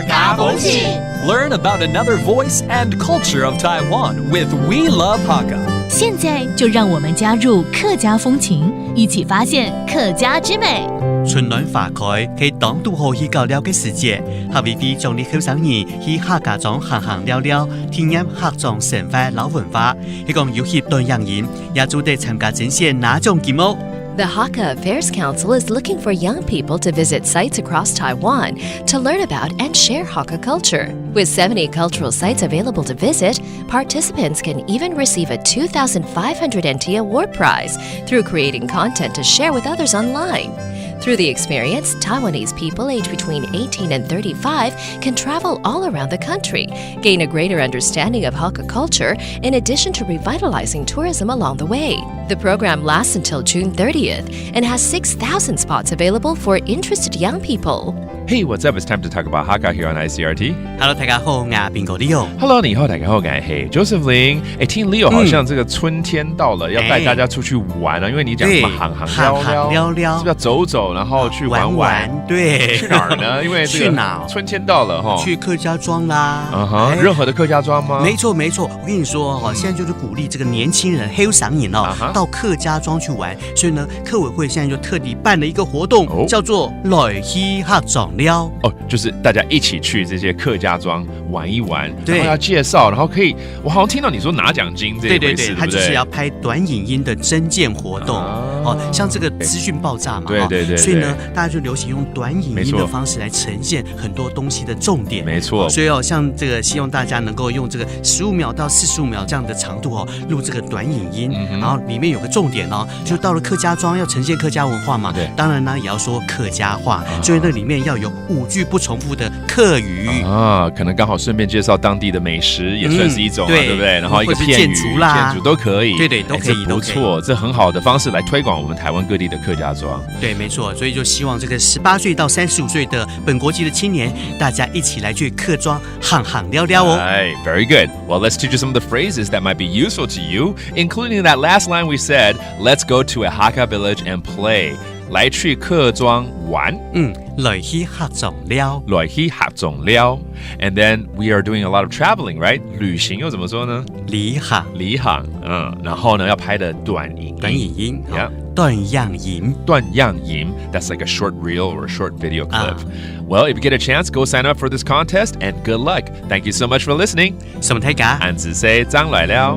家风情。Learn about another voice and culture of Taiwan with We Love Hakka。现在就让我们加入客家风情，一起发现客家之美。春暖花开，去當都好去到了解世界。夏威夷將你後生兒去客家莊行行了了，體驗客莊生活老文化。希望有協對人員，也做得參加展現哪種節目。The Hakka Affairs Council is looking for young people to visit sites across Taiwan to learn about and share Hakka culture. With 70 cultural sites available to visit, participants can even receive a 2,500 NT award prize through creating content to share with others online. Through the experience, Taiwanese people aged between 18 and 35 can travel all around the country, gain a greater understanding of Hakka culture, in addition to revitalizing tourism along the way. The program lasts until June 30th and has 6,000 spots available for interested young people. Hey, what's up? It's time to talk about Hakka here on ICRT. Hello， 大家好，我係邊個 Leo。Hello， 你好，大家好，我係 Joseph Lin。聽 Leo 好像這個春天到了，要帶大家出去玩啊，因為你講什麼行聊聊，是不是要走走，然後去玩玩？對，去哪兒呢？因為這個春天到了哈，去客家莊啦。任何的客家莊嗎？沒錯沒錯，我跟你說哈，現在就是鼓勵這個年輕人黑嗓癮哦，到客家莊去玩。所以呢，客委會現在就特地辦了一個活動，叫做來去客莊了。哦，就是大家一起去這些客家莊玩一玩，然後要介紹，然後可以，我好像聽到你說拿獎金這一回事，對不對？他就是要拍短影音的徵件活動，像這個資訊爆炸嘛，對，所以呢，大家就流行用短影音的方式來呈現很多東西的重點，沒錯。所以像這個希望大家能夠用這個15秒到45秒這樣的長度錄這個短影音，然後裡面有個重點就到了客家莊要呈現客家文化嘛，當然呢也要說客家話，所以那裡面要有5句不重複的客語啊，可能剛好順便介紹當地的美食，也算是一種，對不對？然後一個片語、建築都可以，對，都可以，不錯，這很好的方式來推廣我們台灣各地的客家莊。對，沒錯，所以就希望這個18歲到35歲的本國籍的青年，大家一起來去客莊行行聊聊哦。Very good. Well, let's teach you some of the phrases that might be useful to you, including that last line we said, let's go to a Hakka village and play. 來去客莊玩，來去客莊了，來去客莊了。And then we are doing a lot of traveling, right? 旅行又怎麼說呢？離行，然後呢要拍的短影音，短樣影 That's like a short reel or a short video clip. Well, if you get a chance, go sign up for this contest and good luck. Thank you so much for listening. 什麼大家？俺只say張來了。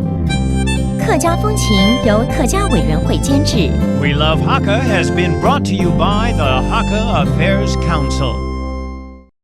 客家風情由客家委員會監製。We Love Hakka has been brought to you by the Hakka Affairs Council.